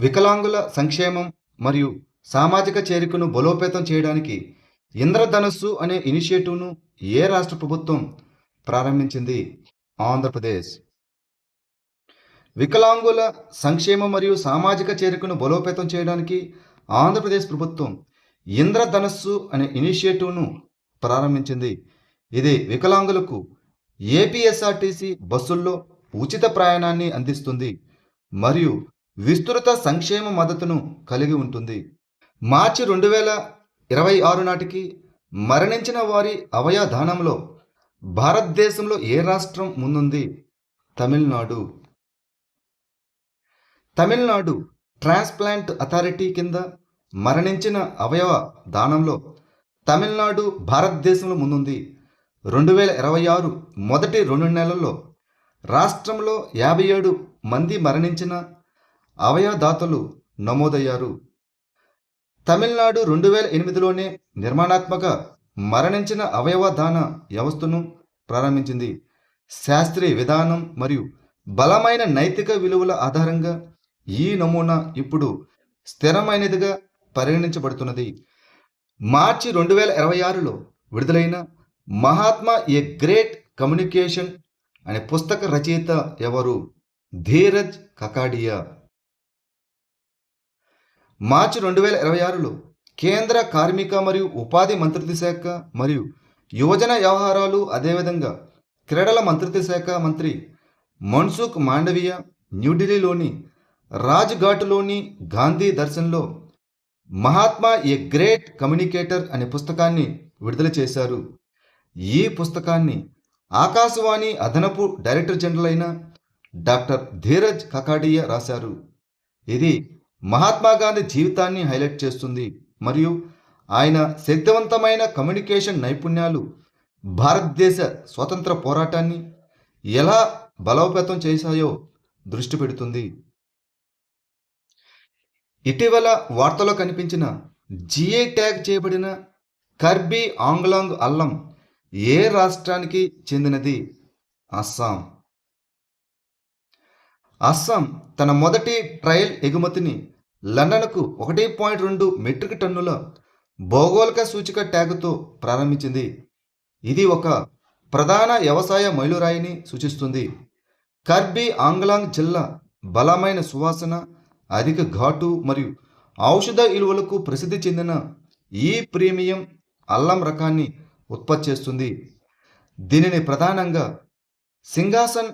వికలాంగుల సంక్షేమం మరియు సామాజిక చేరికను బలోపేతం చేయడానికి ఇంద్రధనస్సు అనే ఇనిషియేటివ్ను ఏ రాష్ట్ర ప్రభుత్వం ప్రారంభించింది? ఆంధ్రప్రదేశ్. వికలాంగుల సంక్షేమం మరియు సామాజిక చేరికను బలోపేతం చేయడానికి ఆంధ్రప్రదేశ్ ప్రభుత్వం ఇంద్రధనస్సు అనే ఇనిషియేటివ్ను ప్రారంభించింది. ఇది వికలాంగులకు ఏపీఎస్ఆర్టీసీ బస్సుల్లో ఉచిత ప్రయాణాన్ని అందిస్తుంది మరియు విస్తృత సంక్షేమ మద్దతును కలిగి ఉంటుంది. మార్చి 2026 నాటికి మరణించిన వారి అవయదానంలో భారతదేశంలో ఏ రాష్ట్రం ముందుంది? తమిళనాడు. తమిళనాడు ట్రాన్స్ప్లాంట్ అథారిటీ కింద మరణించిన అవయవ దానంలో తమిళనాడు భారతదేశంలో ముందుంది. 2026 మొదటి 2 నెలల్లో రాష్ట్రంలో 57 మంది మరణించిన అవయవదాతలు నమోదయ్యారు. తమిళనాడు 2008లోనే నిర్మాణాత్మక మరణించిన అవయవ దాన వ్యవస్థను ప్రారంభించింది. శాస్త్రీయ విధానం మరియు బలమైన నైతిక విలువల ఆధారంగా ఈ నమూనా ఇప్పుడు స్థిరమైనదిగా పరిగణించబడుతున్నది. మార్చి 2026లో విడుదలైన మహాత్మా ఏ గ్రేట్ కమ్యూనికేషన్ అనే పుస్తక రచయిత ఎవరు? ధీరజ్ కకాడియా. మార్చి 2026లో కేంద్ర కార్మిక మరియు ఉపాధి మంత్రిత్వ శాఖ మరియు యువజన వ్యవహారాలు అదేవిధంగా క్రీడల మంత్రిత్వ శాఖ మంత్రి మన్సుఖ్ మాండవీయ న్యూఢిల్లీలోని రాజ్ఘాట్లోని గాంధీ దర్శన్లో మహాత్మా ఏ గ్రేట్ కమ్యూనికేటర్ అనే పుస్తకాన్ని విడుదల చేశారు. ఈ పుస్తకాన్ని ఆకాశవాణి అదనపు డైరెక్టర్ జనరల్ అయిన డాక్టర్ ధీరజ్ కకాడియా రాశారు. ఇది మహాత్మా గాంధీ జీవితాన్ని హైలైట్ చేస్తుంది మరియు ఆయన శక్తివంతమైన కమ్యూనికేషన్ నైపుణ్యాలు భారతదేశ స్వతంత్ర పోరాటాన్ని ఎలా బలోపేతం చేశాయో దృష్టి పెడుతుంది. ఇటీవల వార్తలో కనిపించిన జిఐ ట్యాగ్ చేయబడిన కర్బీ ఆంగ్లాంగ్ అల్లం ఏ రాష్ట్రానికి చెందినది? అస్సాం. అస్సాం తన మొదటి ట్రయల్ ఎగుమతిని లండన్కు 1.2 మెట్రిక్ టన్నుల భౌగోళిక సూచిక ట్యాగుతో ప్రారంభించింది. ఇది ఒక ప్రధాన వ్యవసాయ మైలురాయిని సూచిస్తుంది. కర్బీ ఆంగ్లాంగ్ జిల్లా బలమైన సువాసన, అధిక ఘాటు మరియు ఔషధ విలువలకు ప్రసిద్ధి చెందిన ఈ ప్రీమియం అల్లం రకాన్ని ఉత్పత్తి చేస్తుంది. దీనిని ప్రధానంగా సింగాసన్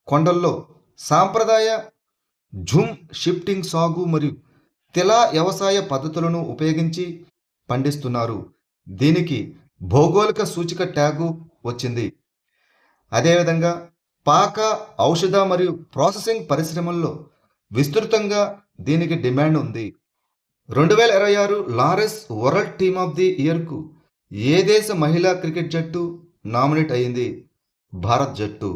కొండల్లో సాంప్రదాయ జూమ్ షిఫ్టింగ్ సాగు మరియు తిల వ్యవసాయ పద్ధతులను ఉపయోగించి పండిస్తున్నారు. దీనికి భౌగోళిక సూచిక ట్యాగు వచ్చింది. అదేవిధంగా పాక, ఔషధ మరియు ప్రాసెసింగ్ పరిశ్రమల్లో విస్తృతంగా దీనికి డిమాండ్ ఉంది. 2026 Laureus world team of the ఇయర్కు ఏ దేశ మహిళా క్రికెట్ జట్టు నామినేట్ అయింది? భారత్ జట్టు.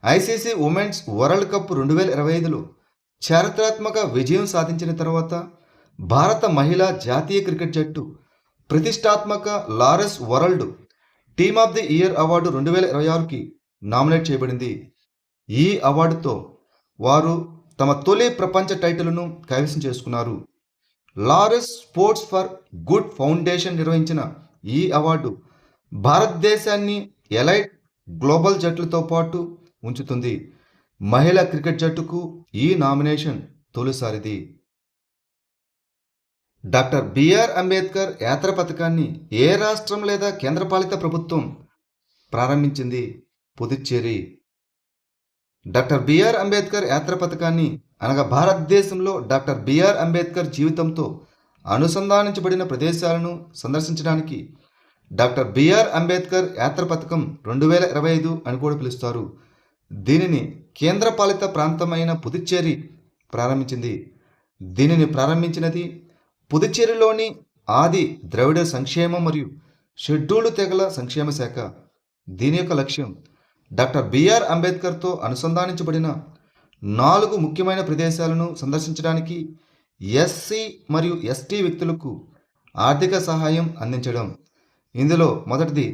ఐసీసీ ఉమెన్స్ వరల్డ్ కప్ 2025లో చారిత్రాత్మక విజయం సాధించిన తర్వాత భారత మహిళా జాతీయ క్రికెట్ జట్టు ప్రతిష్టాత్మక Laureus world team of the year award 2026కి నామినేట్ చేయబడింది. ఈ అవార్డుతో వారు తమ తొలి ప్రపంచ టైటిల్ను కైవసం చేసుకున్నారు. Laurus sports for good foundation నిర్వహించిన ఈ అవార్డు భారతదేశాన్ని ఎలైట్ గ్లోబల్ జట్లతో పాటు ఉంచుతుంది. మహిళా క్రికెట్ జట్టుకు ఈ నామినేషన్ తొలిసారిది. డాక్టర్ బిఆర్ అంబేద్కర్ యాత్ర పథకాన్ని ఏ రాష్ట్రం లేదా కేంద్రపాలిత ప్రభుత్వం ప్రారంభించింది? పుదుచ్చేరి. డాక్టర్ బిఆర్ అంబేద్కర్ యాత్ర పథకాన్ని అనగా భారతదేశంలో డాక్టర్ బిఆర్ అంబేద్కర్ జీవితంతో అనుసంధానించబడిన ప్రదేశాలను సందర్శించడానికి డాక్టర్ బిఆర్ అంబేద్కర్ యాత్ర పథకం 2025 అని కూడా పిలుస్తారు. దీనిని కేంద్రపాలిత ప్రాంతమైన పుదుచ్చేరి ప్రారంభించింది. దీనిని ప్రారంభించినది పుదుచ్చేరిలోని ఆది ద్రవిడ సంక్షేమ మరియు షెడ్యూల్డ్ తెగల సంక్షేమ శాఖ. దీని యొక్క లక్ష్యం డాక్టర్ బిఆర్ అంబేద్కర్తో అనుసంధానించబడిన 4 ముఖ్యమైన ప్రదేశాలను సందర్శించడానికి ఎస్సీ మరియు ఎస్టీ వ్యక్తులకు ఆర్థిక సహాయం అందించడం. ఇందులో మొదటిది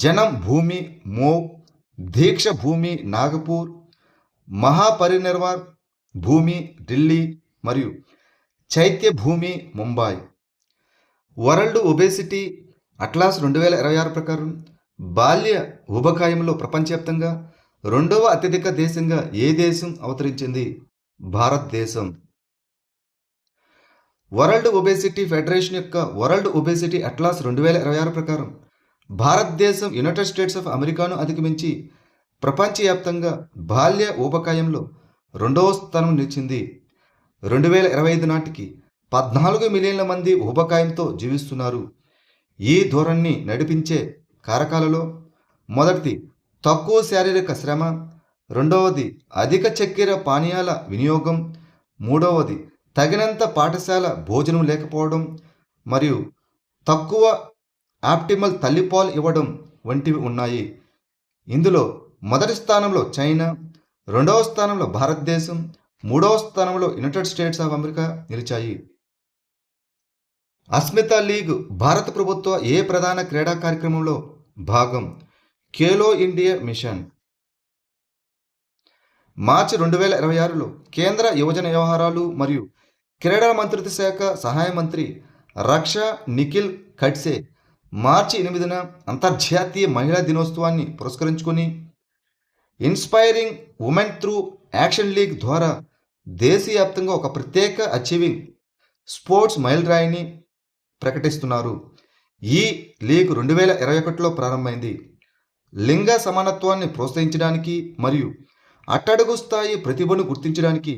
జనం భూమి మోవ్, దీక్ష భూమి నాగపూర్, మహాపరినిర్వార్ భూమి ఢిల్లీ మరియు చైత్య భూమి ముంబై. వరల్డ్ ఒబేసిటీ అట్లాస్ 2026 ప్రకారం బాల్య ఊబకాయంలో ప్రపంచవ్యాప్తంగా రెండవ అత్యధిక దేశంగా ఏ దేశం అవతరించింది? భారతదేశం. వరల్డ్ ఒబేసిటీ ఫెడరేషన్ యొక్క వరల్డ్ ఒబేసిటీ అట్లాస్ 2026 ప్రకారం భారతదేశం యునైటెడ్ స్టేట్స్ ఆఫ్ అమెరికాను అధిగమించి ప్రపంచవ్యాప్తంగా బాల్య ఊబకాయంలో రెండవ స్థానం నిలిచింది. 2025 నాటికి 14 మిలియన్ల మంది ఊబకాయంతో జీవిస్తున్నారు. ఈ ధోరణిని నడిపించే కారకాలలో మొదటిది తక్కువ శారీరక శ్రమ, రెండవది అధిక చక్కెర పానీయాల వినియోగం, మూడవది తగినంత పాఠశాల భోజనం లేకపోవడం మరియు తక్కువ ఆప్టిమల్ తల్లిపాలు ఇవ్వడం వంటివి ఉన్నాయి. ఇందులో మొదటి స్థానంలో చైనా, రెండవ స్థానంలో భారతదేశం, మూడవ స్థానంలో యునైటెడ్ స్టేట్స్ ఆఫ్ అమెరికా నిలిచాయి. అస్మితా లీగ్ భారత ప్రభుత్వ ఏ ప్రధాన క్రీడా కార్యక్రమంలో భాగం? Khelo India mission. మార్చి 2026లో కేంద్ర యువజన వ్యవహారాలు మరియు క్రీడా మంత్రిత్వ శాఖ సహాయ మంత్రి రక్షా నిఖిల్ ఖడ్సే మార్చి 8న అంతర్జాతీయ మహిళా దినోత్సవాన్ని పురస్కరించుకుని inspiring women through action league ద్వారా దేశవ్యాప్తంగా ఒక ప్రత్యేక అచీవింగ్ స్పోర్ట్స్ మైలురాయిని ప్రకటిస్తున్నారు. ఈ లీగ్ 2021లో ప్రారంభమైంది. లింగ సమానత్వాన్ని ప్రోత్సహించడానికి మరియు అట్టడుగు స్థాయి ప్రతిభను గుర్తించడానికి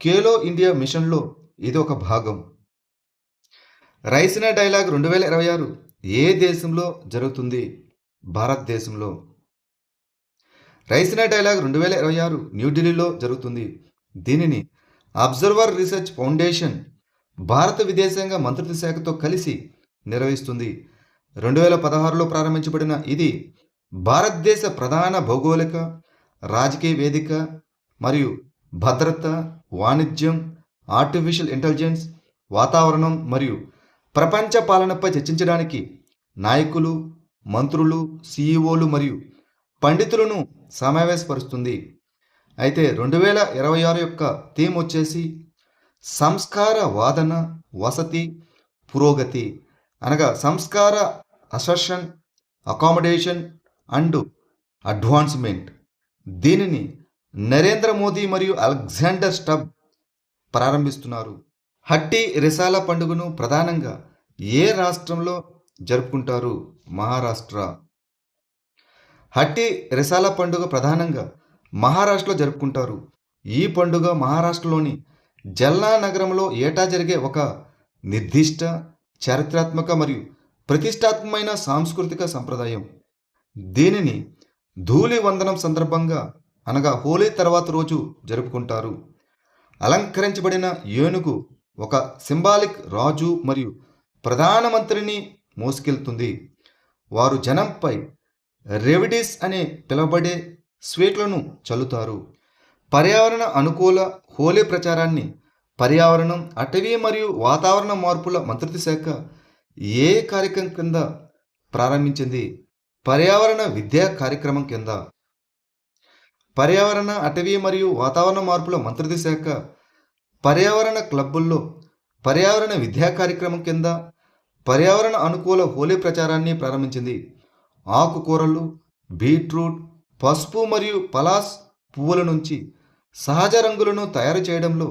ఖేలో ఇండియా మిషన్లో ఇది ఒక భాగం. రైసినా డైలాగ్ 2026 ఏ దేశంలో జరుగుతుంది? భారతదేశంలో. రైసినా డైలాగ్ 2026 న్యూఢిల్లీలో జరుగుతుంది. దీనిని అబ్జర్వర్ రీసెర్చ్ ఫౌండేషన్ భారత విదేశాంగ మంత్రిత్వ శాఖతో కలిసి నిర్వహిస్తుంది. 2016లో ప్రారంభించబడిన ఇది భారతదేశ ప్రధాన భౌగోళిక, రాజకీయ వేదిక మరియు భద్రత, వాణిజ్యం, ఆర్టిఫిషియల్ ఇంటెలిజెన్స్, వాతావరణం మరియు ప్రపంచ పాలనపై చర్చించడానికి నాయకులు, మంత్రులు, సిఇఓలు మరియు పండితులను సమావేశపరుస్తుంది. అయితే 2026 యొక్క థీమ్ వచ్చేసి సంస్కార వాదన, వసతి, పురోగతి, అనగా సంస్కార, అసర్షన్, అకామిడేషన్ అండ్ అడ్వాన్స్మెంట్. దీనిని నరేంద్ర మోదీ మరియు అలెగ్జాండర్ స్టబ్ ప్రారంభిస్తున్నారు. హట్టి రిసాల పండుగను ప్రధానంగా ఏ రాష్ట్రంలో జరుపుకుంటారు? మహారాష్ట్ర. హట్టి రిసాల పండుగ ప్రధానంగా మహారాష్ట్రలో జరుపుకుంటారు. ఈ పండుగ మహారాష్ట్రలోని జల్నా నగరంలో ఏటా జరిగే ఒక నిర్దిష్ట చారిత్రాత్మక మరియు ప్రతిష్టాత్మకమైన సాంస్కృతిక సంప్రదాయం. దీనిని ధూళి వందనం సందర్భంగా అనగా హోలీ తర్వాత రోజు జరుపుకుంటారు. అలంకరించబడిన ఏనుగు ఒక సింబాలిక్ రాజు మరియు ప్రధానమంత్రిని మోసుకెళ్తుంది. వారు జనంపై రెవిడిస్ అనే పిలువబడే స్వీట్లను చల్లుతారు. పర్యావరణ అనుకూల హోలీ ప్రచారాన్ని పర్యావరణం, అటవీ మరియు వాతావరణ మార్పుల మంత్రిత్వ శాఖ ఏ కార్యక్రమం కింద ప్రారంభించింది? పర్యావరణ విద్యా కార్యక్రమం కింద. పర్యావరణ, అటవీ మరియు వాతావరణ మార్పుల మంత్రిత్వ శాఖ పర్యావరణ క్లబ్బుల్లో పర్యావరణ విద్యా కార్యక్రమం కింద పర్యావరణ అనుకూల హోలీ ప్రచారాన్ని ప్రారంభించింది. ఆకుకూరలు, బీట్రూట్, పసుపు మరియు పలాస్ పువ్వుల నుంచి సహజ రంగులను తయారు చేయడంలో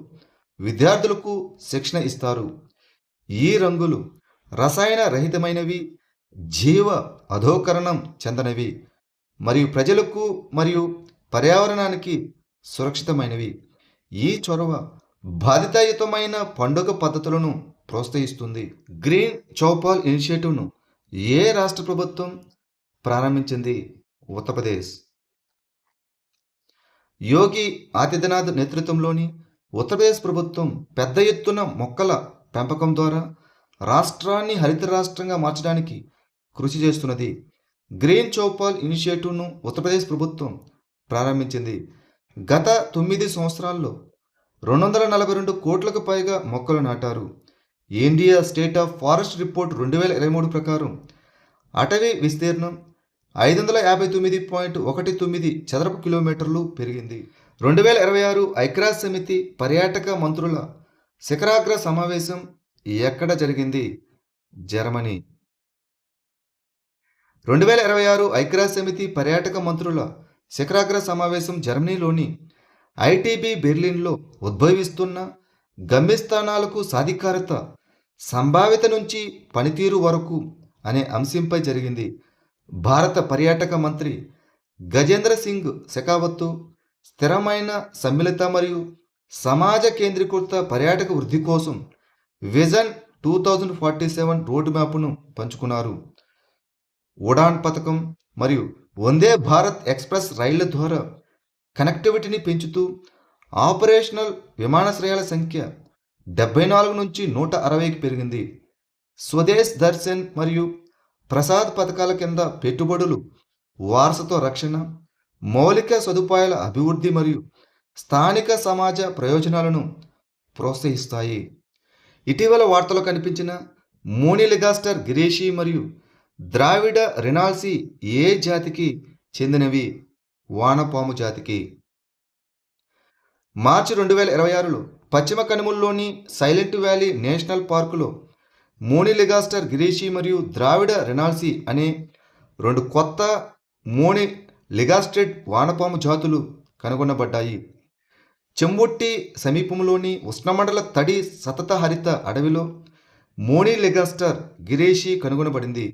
విద్యార్థులకు శిక్షణ ఇస్తారు. ఈ రంగులు రసాయన రహితమైనవి, జీవ అధోకరణం చెందనివి మరియు ప్రజలకు మరియు పర్యావరణానికి సురక్షితమైనవి. ఈ చొరవ బాధితాయుతమైన పండుగ పద్ధతులను ప్రోత్సహిస్తుంది. గ్రీన్ చౌపాల్ ఇనిషియేటివ్ను ఏ రాష్ట్ర ప్రభుత్వం ప్రారంభించింది? ఉత్తరప్రదేశ్. యోగి ఆదిత్యనాథ్ నేతృత్వంలోని ఉత్తరప్రదేశ్ ప్రభుత్వం పెద్ద ఎత్తున మొక్కల పెంపకం ద్వారా రాష్ట్రాన్ని హరిత రాష్ట్రంగా మార్చడానికి కృషి చేస్తున్నది. గ్రీన్ చౌపాల్ ఇనిషియేటివ్ను ఉత్తరప్రదేశ్ ప్రభుత్వం ప్రారంభించింది. గత 9 సంవత్సరాల్లో 242 కోట్లకు పైగా మొక్కలు నాటారు. India state of forest report 2023 ప్రకారం అటవీ విస్తీర్ణం 559.19 చదరపు కిలోమీటర్లు పెరిగింది. 2026 ఐక్యరాజ్య సమితి పర్యాటక మంత్రుల శిఖరాగ్ర సమావేశం ఎక్కడ జరిగింది? జర్మనీ. 2026 ఐక్యరాజ్య సమితి పర్యాటక మంత్రుల శిఖరాగ్ర సమావేశం జర్మనీలోని ఐటీబీ బెర్లిన్లో ఉద్భవిస్తున్న గమ్యస్థానాలకు సాధికారత, సంభావ్యత నుంచి పనితీరు వరకు అనే అంశంపై జరిగింది. భారత పర్యాటక మంత్రి గజేంద్ర సింగ్ షెకావత్ స్థిరమైన, సమ్మిళిత మరియు సమాజ కేంద్రీకృత పర్యాటక వృద్ధి కోసం విజన్ 2047 రోడ్ మ్యాప్ను పంచుకున్నారు. ఉడాన్ పథకం మరియు వందే భారత్ ఎక్స్ప్రెస్ రైళ్ల ద్వారా కనెక్టివిటీని పెంచుతూ ఆపరేషనల్ విమానాశ్రయాల సంఖ్య 74 నుంచి 160కి పెరిగింది. స్వదేశ్ దర్శన్ మరియు ప్రసాద్ పథకాల కింద పెట్టుబడులు వారసత్వ రక్షణ, మౌలిక సదుపాయాల అభివృద్ధి మరియు స్థానిక సమాజ ప్రయోజనాలను ప్రోత్సహిస్తాయి. ఇటీవల వార్తలో కనిపించిన మోనిలిగాస్టర్ గిరీషి మరియు ద్రావిడ రెనాల్సీ ఏ జాతికి చెందినవి? వానపాము జాతికి. మార్చి 2026లో పశ్చిమ కనుమల్లోని సైలెంట్ వ్యాలీ నేషనల్ పార్కులో మోనిలిగాస్టర్ గిరీషి మరియు ద్రావిడ రెనాల్సీ అనే 2 కొత్త మోనిలిగాస్టెడ్ వానపాము జాతులు కనుగొనబడ్డాయి. చెంబుట్టి సమీపంలోని ఉష్ణమండల తడి సతత హరిత అడవిలో మోనిలిగాస్టర్ గిరీషి కనుగొనబడింది.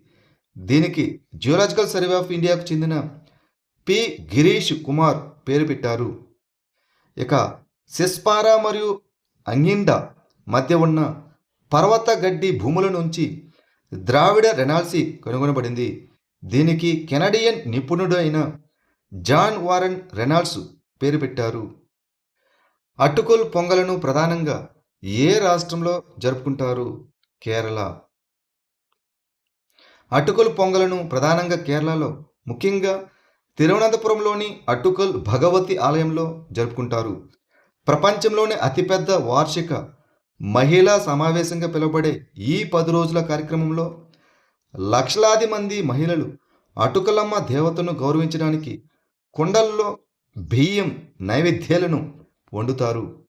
దీనికి జియోలాజికల్ సర్వే ఆఫ్ ఇండియాకు చెందిన పి గిరీష్ కుమార్ పేరు పెట్టారు. ఇక సిస్పారా మరియు అంగిండా మధ్య ఉన్న పర్వత గడ్డి భూముల నుంచి ద్రావిడ రెనాల్సీ కనుగొనబడింది. దీనికి కెనడియన్ నిపుణుడు అయిన జాన్ వారన్ రెనాల్డ్స్ పేరు పెట్టారు. అటుకుల్ పొంగలను ప్రధానంగా ఏ రాష్ట్రంలో జరుపుకుంటారు? కేరళ. అటుకుల్ పొంగలను ప్రధానంగా కేరళలో, ముఖ్యంగా తిరువనంతపురంలోని అటుకల్ భగవతి ఆలయంలో జరుపుకుంటారు. ప్రపంచంలోని అతిపెద్ద వార్షిక మహిళా సమావేశంగా పిలువబడే ఈ 10 రోజుల కార్యక్రమంలో లక్షలాది మంది మహిళలు అటుకలమ్మ దేవతను గౌరవించడానికి కుండల్లో బియ్యం నైవేద్యాలను వండుతారు.